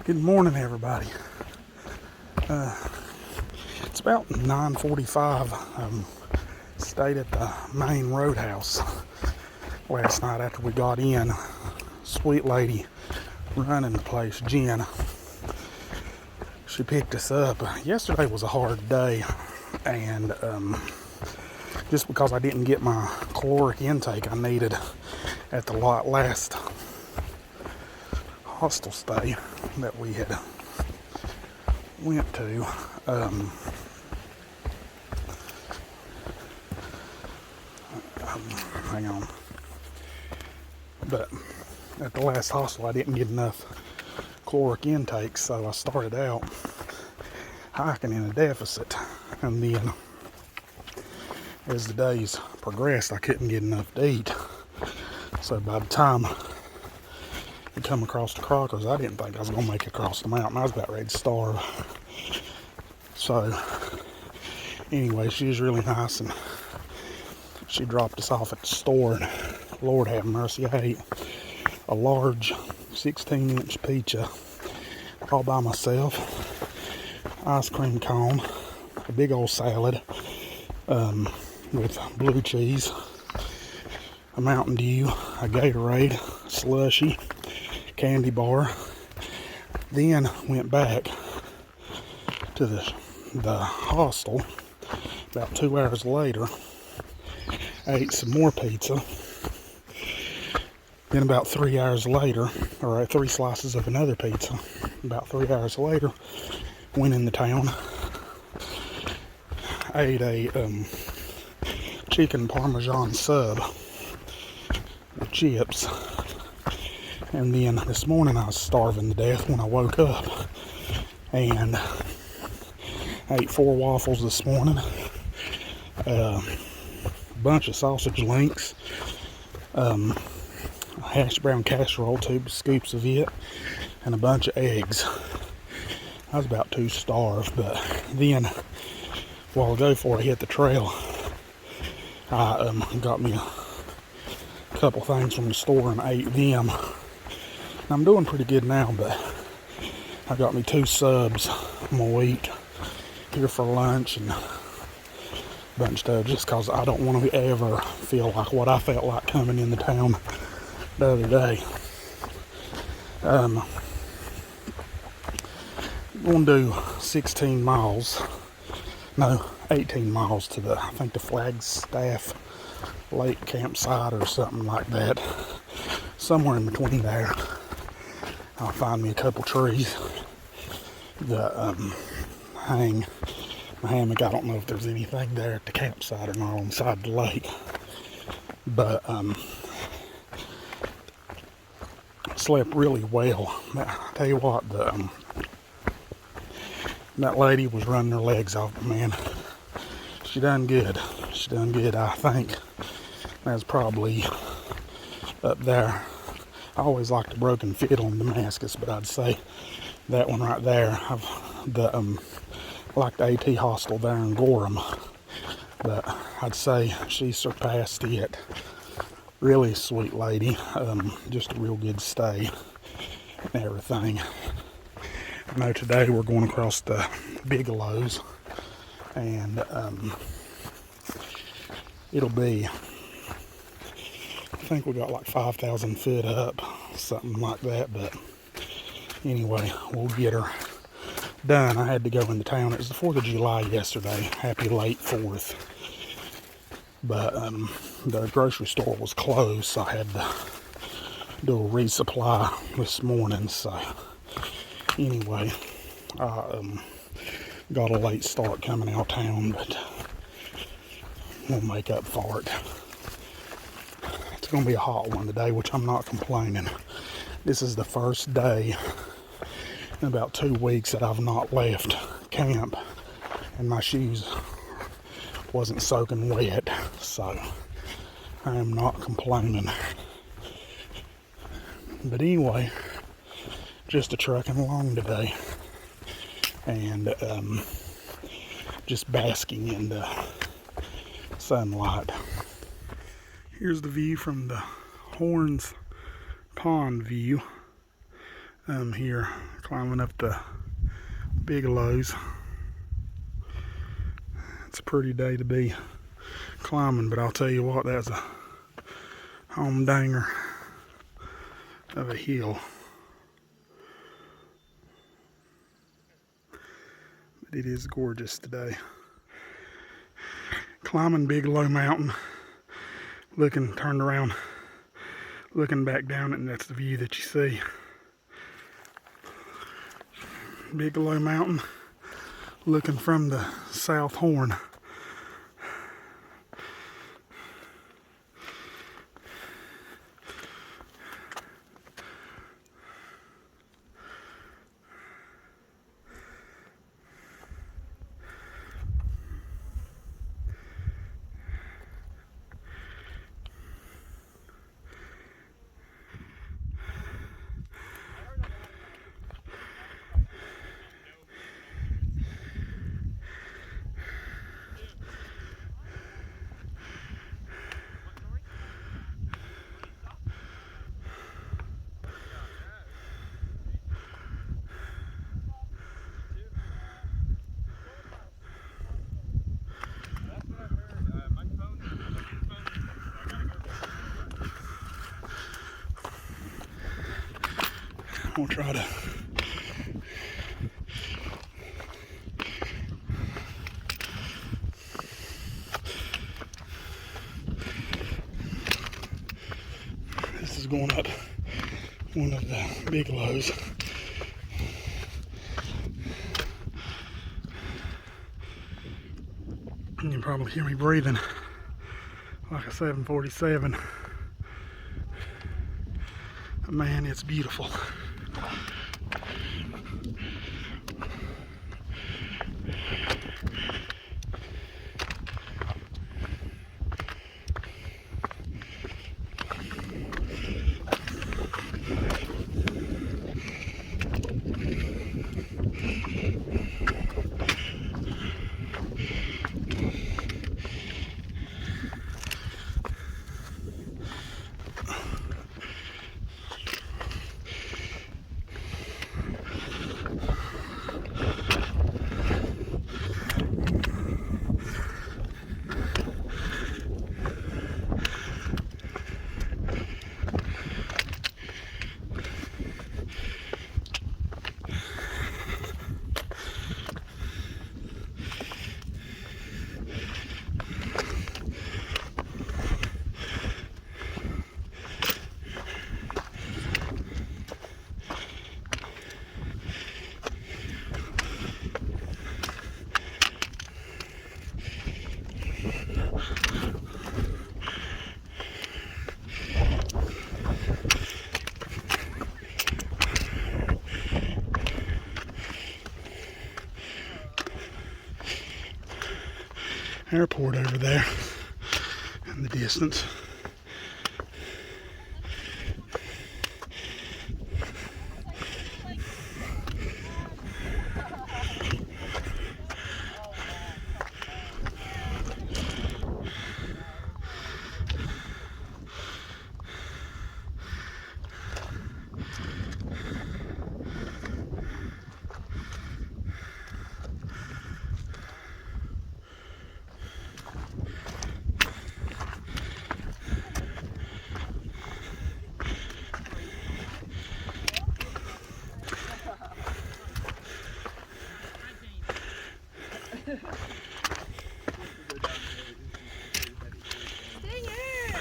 Good morning, everybody. It's about 9:45. Stayed at the Maine Roadhouse last night after we got in. Sweet lady running the place, Jen. She picked us up. Yesterday was a hard day, and just because I didn't get my caloric intake I needed at the last hostel stay that we had went to. Hang on. But at the last hostel I didn't get enough caloric intake, so I started out hiking in a deficit, and then as the days progressed I couldn't get enough to eat. So by the time I come across the Crockers, I didn't think I was going to make it across the mountain. I was about ready to starve. So anyway, she was really nice, and she dropped us off at the store, and Lord have mercy, I ate a large 16-inch pizza all by myself, ice cream cone, a big old salad with blue cheese, a Mountain Dew, a Gatorade, a slushie, candy bar. Then went back to the hostel about 2 hours later, ate some more pizza. Then about 3 hours later, or 3 slices of another pizza, about 3 hours later, went into town, ate a chicken parmesan sub with chips, and then this morning I was starving to death when I woke up, and ate 4 waffles this morning, a bunch of sausage links, a hash brown casserole, 2 scoops of it, and a bunch of eggs. I was about too starved, but then a while ago before I hit the trail, I got me a couple things from the store and ate them. And I'm doing pretty good now, but I got me 2 subs I'm gonna eat here for lunch and a bunch of stuff, just because I don't want to ever feel like what I felt like coming into town the other day. I'm going to do 16 miles, no, 18 miles to I think the Flagstaff Lake campsite or something like that. Somewhere in between there, I'll find me a couple trees that hang my hammock. I don't know if there's anything there at the campsite or not on the side of the lake, but slept really well. I tell you what, that lady was running her legs off, man. She done good. She done good. I think that's probably up there. I always like the Broken Fiddle in Damascus, but I'd say that one right there. Like the AT hostel there in Gorham, but I'd say she surpassed it. Really sweet lady, just a real good stay and everything. I know today we're going across the Bigelows, and it'll be, I think we got like 5,000 foot up, something like that, but anyway, we'll get her done. I had to go into town. It was the 4th of July yesterday. Happy late 4th. But the grocery store was closed, so I had to do a resupply this morning. So anyway, I got a late start coming out of town, but we'll make up for it. It's going to be a hot one today, which I'm not complaining. This is the first day in about 2 weeks that I've not left camp, and my shoes wasn't soaking wet, so I am not complaining. But anyway, just a trucking along today, and just basking in the sunlight. Here's the view from the Horns Pond view. I'm here climbing up the Bigelows. It's a pretty day to be climbing, but I'll tell you what, that's a home danger of a hill. But it is gorgeous today. Climbing Bigelow Mountain, turned around, looking back down it, and that's the view that you see. Bigelow Mountain, looking from the South Horn. We'll try to this is going up one of the Bigelows. You can probably hear me breathing like a 747. Man, it's beautiful. Airport over there in the distance.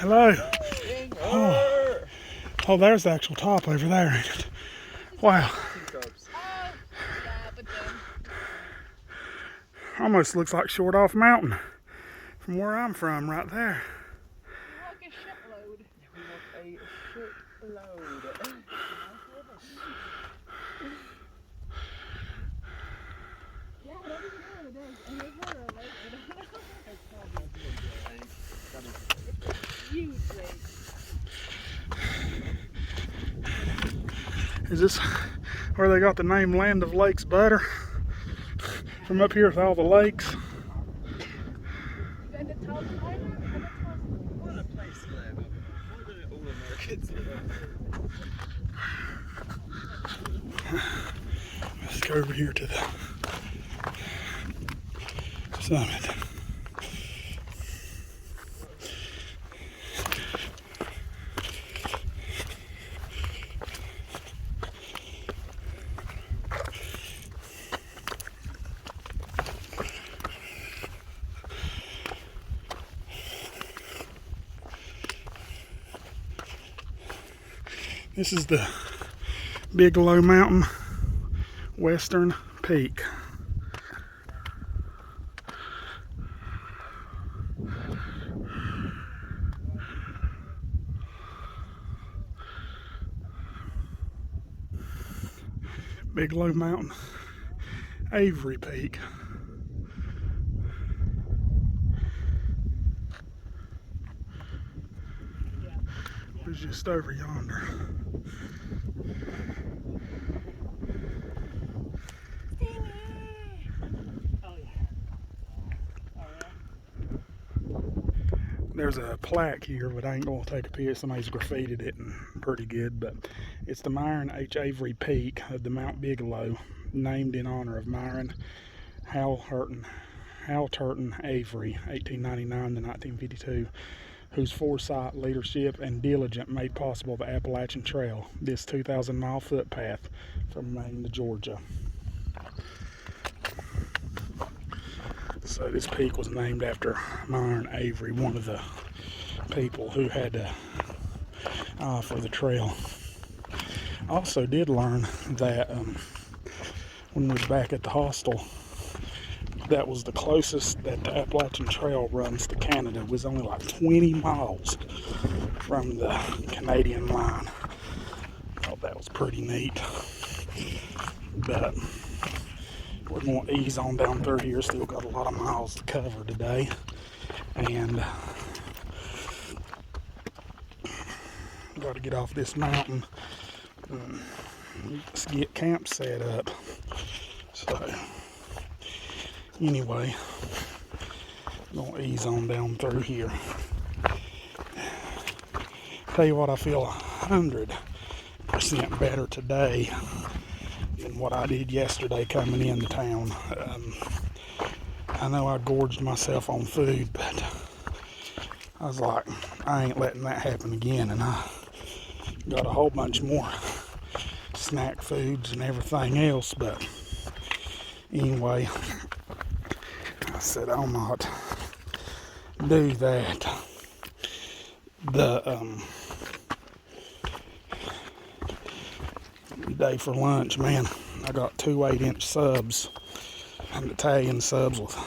Hello. Oh, there's the actual top over there. Wow. Almost looks like Short Off Mountain from where I'm from, right there. Like a shitload. We want a shitload. Yeah, whatever you do today. And there's water on lake. It's a huge lake. Is this where they got the name Land of Lakes Butter? From up here with all the lakes. And it's how What a place to live. Why don't all Americans live up here? hike over here to the summit. This is the Bigelow Mountain Western Peak. Bigelow Mountain, Avery Peak. It's just over yonder. There's a plaque here, but I ain't gonna take a picture. Somebody's graffitied it and pretty good, but it's the Myron H. Avery Peak of the Mount Bigelow, named in honor of Myron Halturton Avery, 1899 to 1952, whose foresight, leadership, and diligence made possible the Appalachian Trail, this 2,000-mile footpath from Maine to Georgia. So this peak was named after Myron Avery, one of the people who had to for the trail. I also did learn that when we was back at the hostel, that was the closest that the Appalachian Trail runs to Canada. It was only like 20 miles from the Canadian line. Thought that was pretty neat. But we're going to ease on down through here. Still got a lot of miles to cover today. And got to get off this mountain. Let's get camp set up. So anyway, going to ease on down through here. Tell you what, I feel 100% better today than what I did yesterday coming into town. I know I gorged myself on food, but I was like, I ain't letting that happen again, and I got a whole bunch more snack foods and everything else. But anyway, I said I'll not do that. The day for lunch, man, I got 2 8-inch subs, and Italian subs with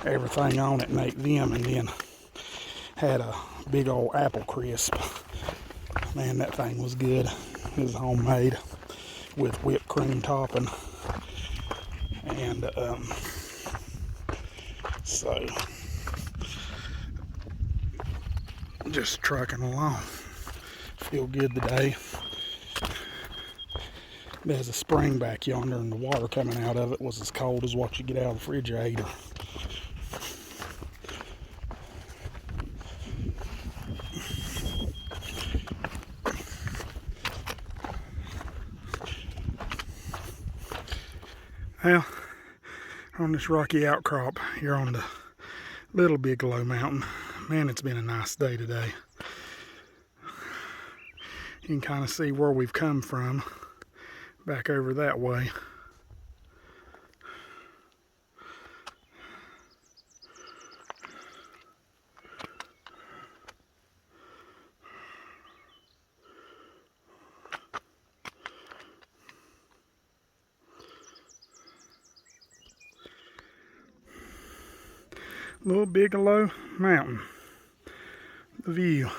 everything on it, and ate them, and then had a big old apple crisp. Man, that thing was good. It was homemade with whipped cream topping, and so just trucking along. Feel good today. There's a spring back yonder, and the water coming out of it was as cold as what you get out of the refrigerator. Well, on this rocky outcrop here on the Little Bigelow Mountain, man, it's been a nice day today. You can kind of see where we've come from back over that way. Little Bigelow Mountain, the view.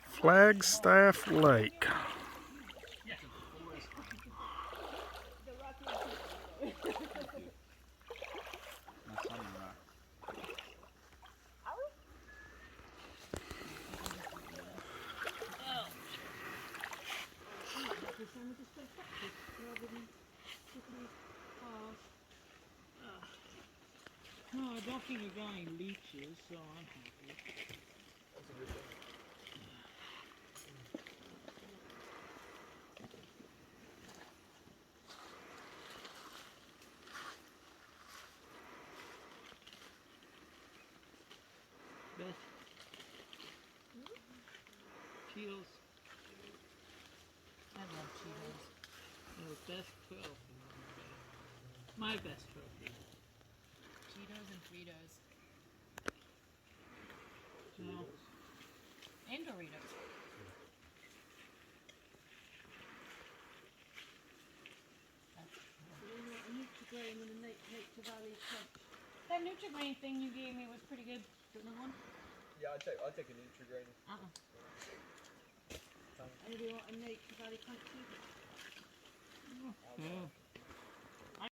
Flagstaff Lake. No, I don't think we've got any leeches, so I'm happy. a good thing. Beth. Cheetos. I love Cheetos. Your best trophy. My best trophy. Cheetos and Fritos. No. And Doritos. A Nutri-Grain and a Nature Valley crunch. That Nutri-Grain thing you gave me was pretty good. Got another one? Yeah, I'll take a Nutri-Grain. Anybody want a Nature Valley crunch too? Yeah.